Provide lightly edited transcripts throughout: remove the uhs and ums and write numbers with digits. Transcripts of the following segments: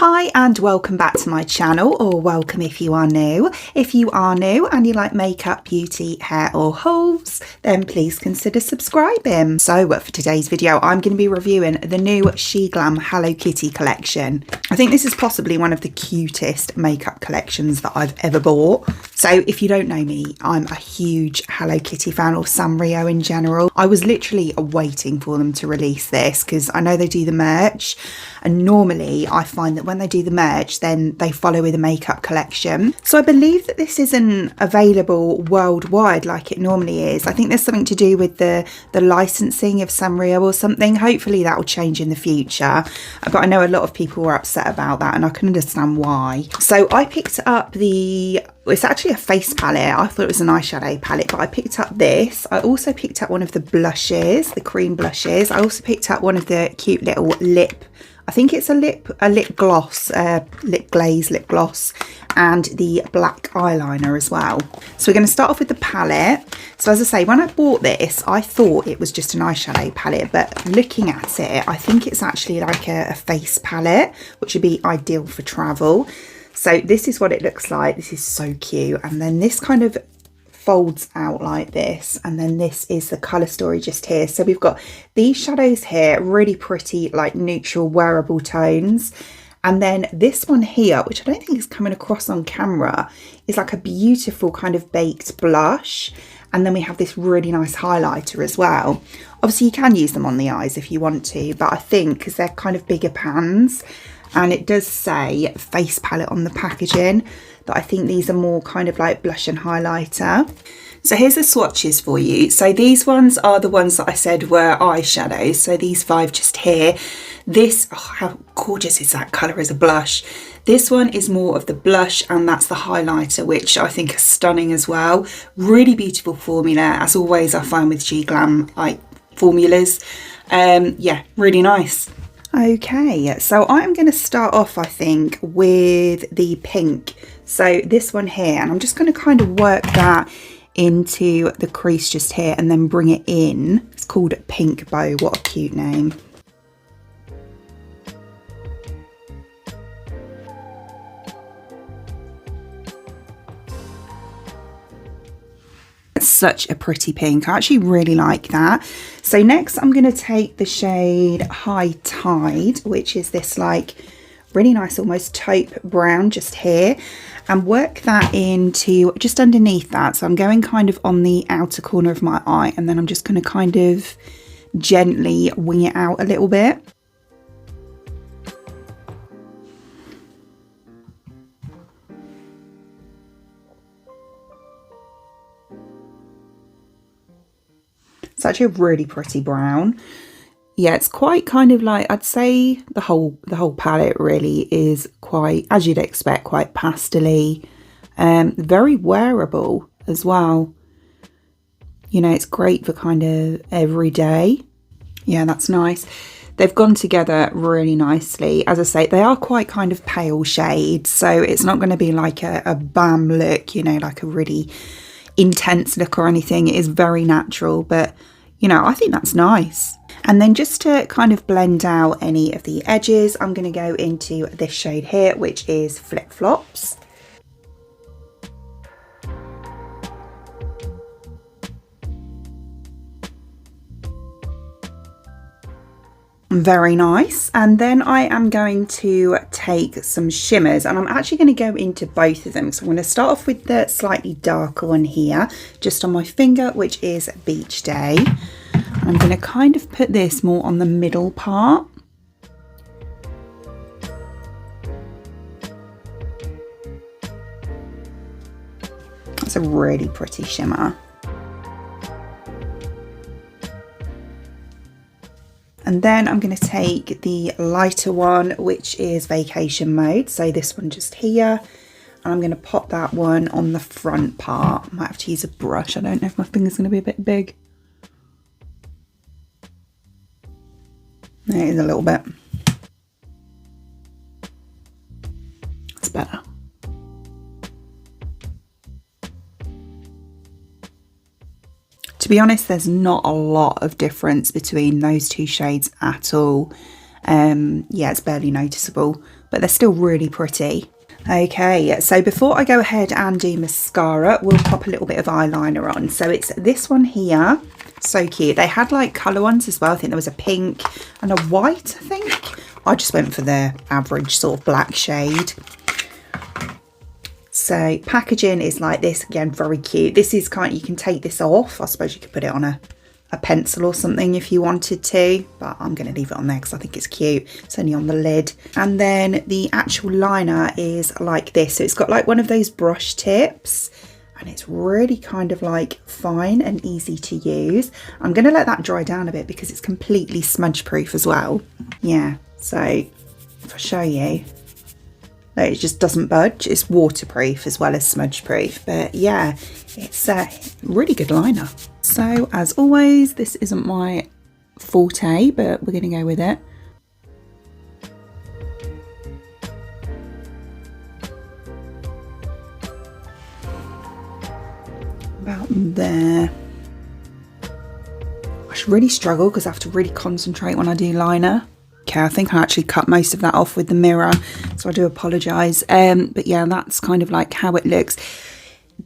Hi and welcome back to my channel, or welcome if you are new. If you are new and you like makeup, beauty, hair or hauls, then please consider subscribing. So for today's video, I'm going to be reviewing the new SHEGLAM Hello Kitty collection. I think this is possibly one of the cutest makeup collections that I've ever bought. So if you don't know me, I'm a huge Hello Kitty fan, or Sanrio in general. I was literally waiting for them to release this because I know they do the merch, and normally I find that when they do the merch, then they follow with a makeup collection. So I believe that this isn't available worldwide like it normally is. I think there's something to do with the licensing of Sanrio or something. Hopefully that will change in the future. But I know a lot of people were upset about that, and I can understand why. So I picked up it's actually a face palette. I thought it was an eyeshadow palette, but I picked up this. I also picked up one of the blushes, the cream blushes. I also picked up one of the cute little lip, I think it's a lip gloss, lip glaze lip gloss, and the black eyeliner as well. So we're going to start off with the palette. So as I say, when I bought this, I thought it was just an eyeshadow palette, but looking at it, I think it's actually like a face palette, which would be ideal for travel. So this is what it looks like. This is so cute. And then this kind of folds out like this, and then this is the color story just here. So we've got these shadows here, really pretty, like neutral wearable tones. And then this one here, which I don't think is coming across on camera, is like a beautiful kind of baked blush. And then we have this really nice highlighter as well. Obviously you can use them on the eyes if you want to, but I think because they're kind of bigger pans, and it does say face palette on the packaging, that I think these are more kind of like blush and highlighter. So here's the swatches for you. So these ones are the ones that I said were eyeshadows. So these 5 just here. This, oh, how gorgeous is that colour as a blush. This one is more of the blush, and that's the highlighter, which I think is stunning as well. Really beautiful formula. As always, I find with SHEGLAM like formulas. Yeah, really nice. Okay, so I'm going to start off, I think, with the pink. So this one here, and I'm just going to kind of work that into the crease just here and then bring it in. It's called Pink Bow. What a cute name. Such a pretty pink. I actually really like that. So next I'm going to take the shade High Tide, which is this like really nice almost taupe brown just here, and work that into just underneath that. So I'm going kind of on the outer corner of my eye, and then I'm just going to kind of gently wing it out a little bit. It's actually a really pretty brown. Yeah, it's quite kind of like, I'd say the whole palette really is quite, as you'd expect, quite pastel-y. Very wearable as well. You know, it's great for kind of every day. Yeah, that's nice. They've gone together really nicely. As I say, they are quite kind of pale shades, so it's not going to be like a bam look, you know, like a really intense look or anything. It is very natural, but you know, I think that's nice. And then just to kind of blend out any of the edges, I'm going to go into this shade here, which is Flip Flops. Very nice. And then I am going to take some shimmers, and I'm actually going to go into both of them. So I'm going to start off with the slightly darker one here, just on my finger, which is Beach Day. I'm going to kind of put this more on the middle part. That's a really pretty shimmer. And then I'm going to take the lighter one, which is Vacation Mode. So this one just here. And I'm going to pop that one on the front part. I might have to use a brush. I don't know if my finger's going to be a bit big. It is a little bit. That's better. To be honest, there's not a lot of difference between those two shades at all. Yeah, it's barely noticeable. but they're still really pretty. Okay, so before I go ahead and do mascara, we'll pop a little bit of eyeliner on. So it's this one here. So cute. They had like colour ones as well. I think there was a pink and a white, I think. I just went for the average sort of black shade. So packaging is like this, again, very cute. This is kind of, you can take this off. I suppose you could put it on a pencil or something if you wanted to, but I'm going to leave it on there because I think it's cute. It's only on the lid. And then the actual liner is like this. So it's got like one of those brush tips, and it's really kind of like fine and easy to use. I'm going to let that dry down a bit because it's completely smudge proof as well. Yeah, so if I show you, it just doesn't budge. It's waterproof as well as smudge proof, but yeah, it's a really good liner. So as always, this isn't my forte, but we're going to go with it. About there. I should really struggle because I have to really concentrate when I do liner. Okay, I think I actually cut most of that off with the mirror, so I do apologise. But yeah, that's kind of like how it looks.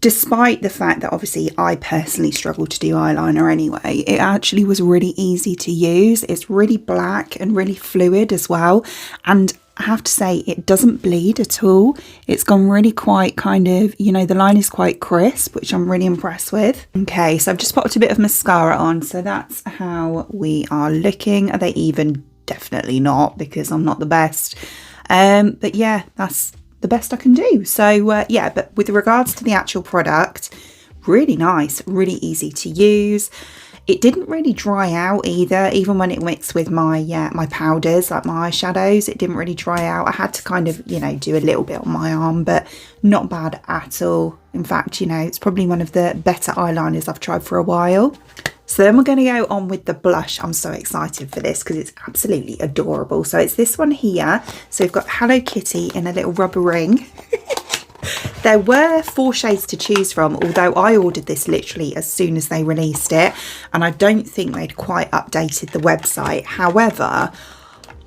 Despite the fact that obviously I personally struggle to do eyeliner anyway, it actually was really easy to use. It's really black and really fluid as well. And I have to say, it doesn't bleed at all. It's gone really quite kind of, you know, the line is quite crisp, which I'm really impressed with. Okay, so I've just popped a bit of mascara on. So that's how we are looking. Are they even? Definitely not, because I'm not the best. But yeah, that's the best I can do. So yeah, but with regards to the actual product, really nice, really easy to use. It didn't really dry out either, even when it mixed with my my powders, like my eyeshadows, it didn't really dry out. I had to kind of, you know, do a little bit on my arm, but not bad at all. In fact, you know, it's probably one of the better eyeliners I've tried for a while. So then we're going to go on with the blush. I'm so excited for this because it's absolutely adorable. So it's this one here. So we've got Hello Kitty in a little rubber ring. There were 4 shades to choose from, although I ordered this literally as soon as they released it, and I don't think they'd quite updated the website. However,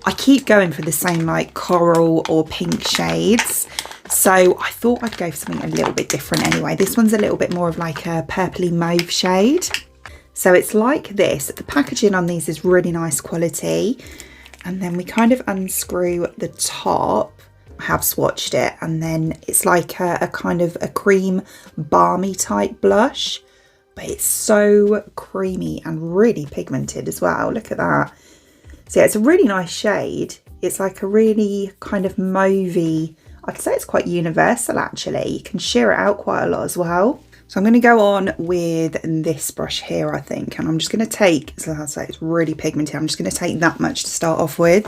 I keep going for the same like coral or pink shades, so I thought I'd go for something a little bit different anyway. This one's a little bit more of like a purpley mauve shade. So it's like this. The packaging on these is really nice quality, and then we kind of unscrew the top. I have swatched it, and then it's like a kind of a cream balmy type blush, but it's so creamy and really pigmented as well. Look at that. So yeah, it's a really nice shade. It's like a really kind of mauvey, I'd say it's quite universal actually. You can sheer it out quite a lot as well. So I'm going to go on with this brush here, I think, and I'm just going to take, so I say it's really pigmented, I'm just going to take that much to start off with.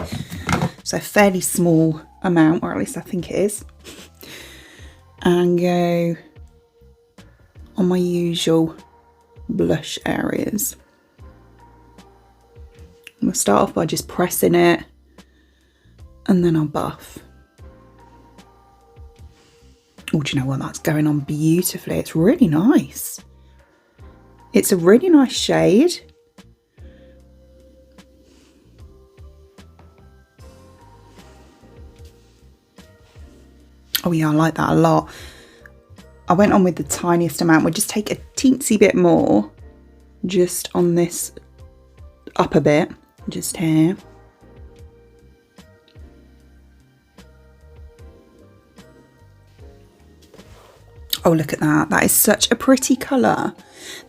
So a fairly small amount, or at least I think it is, and go on my usual blush areas. I'm going to start off by just pressing it, and then I'll buff. Oh, do you know what? That's going on beautifully. It's really nice. It's a really nice shade. Oh yeah, I like that a lot. I went on with the tiniest amount. We'll just take a teensy bit more just on this upper bit, just here. Oh, look at that. That is such a pretty colour.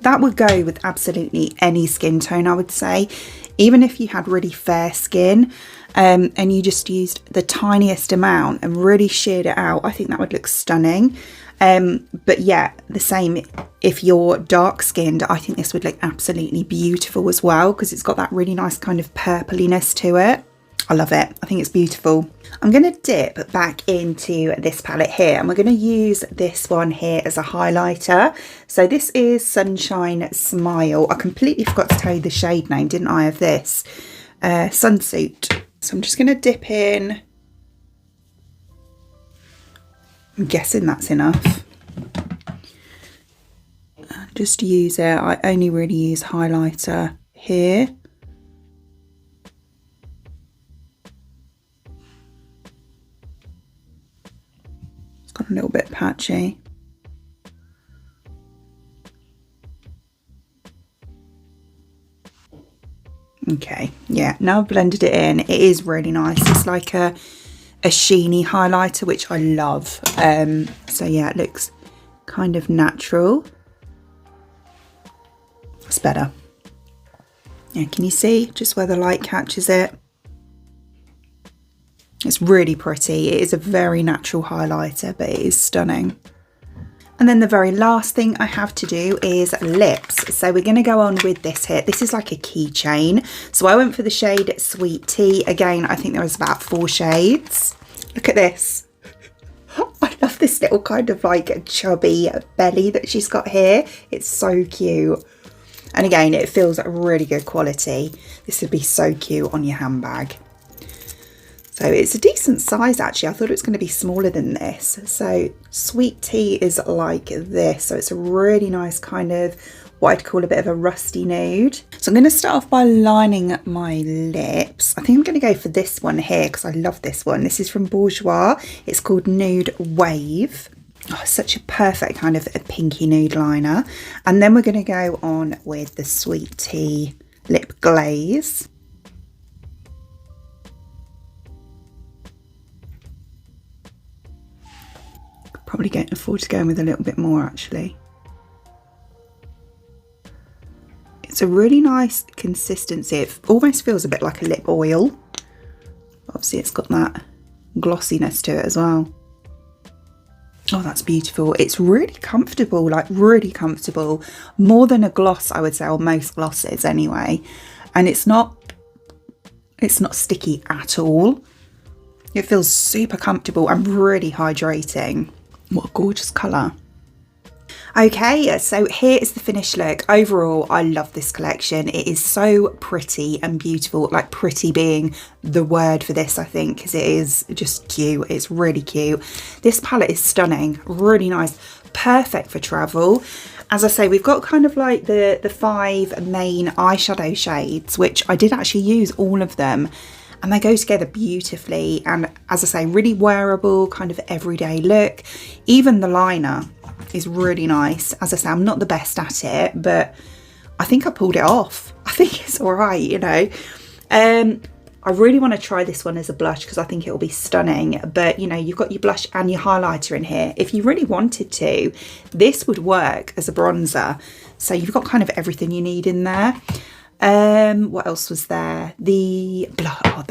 That would go with absolutely any skin tone, I would say. Even if you had really fair skin and you just used the tiniest amount and really sheared it out, I think that would look stunning. But yeah, the same if you're dark skinned, I think this would look absolutely beautiful as well, because it's got that really nice kind of purpliness to it. I love it. I think it's beautiful. I'm going to dip back into this palette here, and we're going to use this one here as a highlighter. So this is Sunshine Smile. I completely forgot to tell you the shade name, didn't I, of this? Sunsuit. So I'm just going to dip in. I'm guessing that's enough. Just use it. I only really use highlighter here. Got a little bit patchy. Okay, yeah, now I've blended it in. It is really nice. It's like a sheeny highlighter, which I love. So yeah, it looks kind of natural. It's better. Yeah, can you see just where the light catches it? It's really pretty. It is a very natural highlighter, but it is stunning. And then the very last thing I have to do is lips. So we're going to go on with this here. This is like a keychain. So I went for the shade Sweet Tea. Again, I think there was about 4 shades. Look at this. I love this little kind of like chubby belly that she's got here. It's so cute. And again, it feels really good quality. This would be so cute on your handbag. So it's a decent size actually. I thought it was going to be smaller than this. So Sweet Tea is like this. So it's a really nice kind of what I'd call a bit of a rusty nude. So I'm going to start off by lining my lips. I think I'm going to go for this one here because I love this one. This is from Bourjois. It's called Nude Wave. Oh, such a perfect kind of a pinky nude liner. And then we're going to go on with the Sweet Tea Lip Glaze. Probably can't afford to go in with a little bit more actually. It's a really nice consistency. It almost feels a bit like a lip oil. Obviously it's got that glossiness to it as well. Oh, that's beautiful. It's really comfortable, like really comfortable. More than a gloss, I would say, or most glosses anyway. And it's not sticky at all. It feels super comfortable and really hydrating. What a gorgeous colour. Okay, so here is the finished look. Overall, I love this collection. It is so pretty and beautiful, like pretty being the word for this, I think, because it is just cute. It's really cute. This palette is stunning, really nice, perfect for travel. As I say, we've got kind of like the 5 main eyeshadow shades, which I did actually use all of them. And they go together beautifully. And as I say, really wearable, kind of everyday look. Even the liner is really nice. As I say, I'm not the best at it, but I think I pulled it off. I think it's all right, you know. I really want to try this one as a blush because I think it will be stunning. But, you know, you've got your blush and your highlighter in here. If you really wanted to, this would work as a bronzer. So you've got kind of everything you need in there. What else was there? The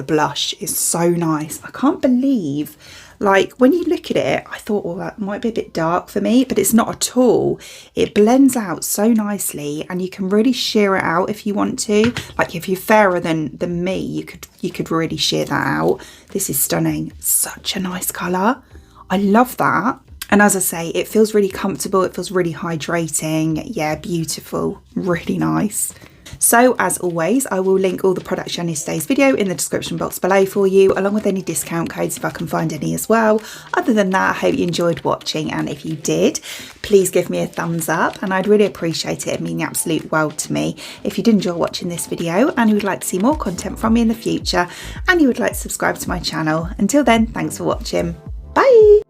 blush is so nice. I can't believe, like, when you look at it, I thought, well, that might be a bit dark for me, but it's not at all. It blends out so nicely and you can really sheer it out if you want to. Like, if you're fairer than me, you could really sheer that out. This is stunning. Such a nice colour. I love that. And as I say, it feels really comfortable. It feels really hydrating. Yeah, beautiful. Really nice. So as always, I will link all the products shown in today's video in the description box below for you, along with any discount codes if I can find any as well. Other than that, I hope you enjoyed watching, and if you did, please give me a thumbs up and I'd really appreciate it. It'd mean the absolute world to me. If you did enjoy watching this video and you would like to see more content from me in the future and you would like to subscribe to my channel. Until then, thanks for watching. Bye!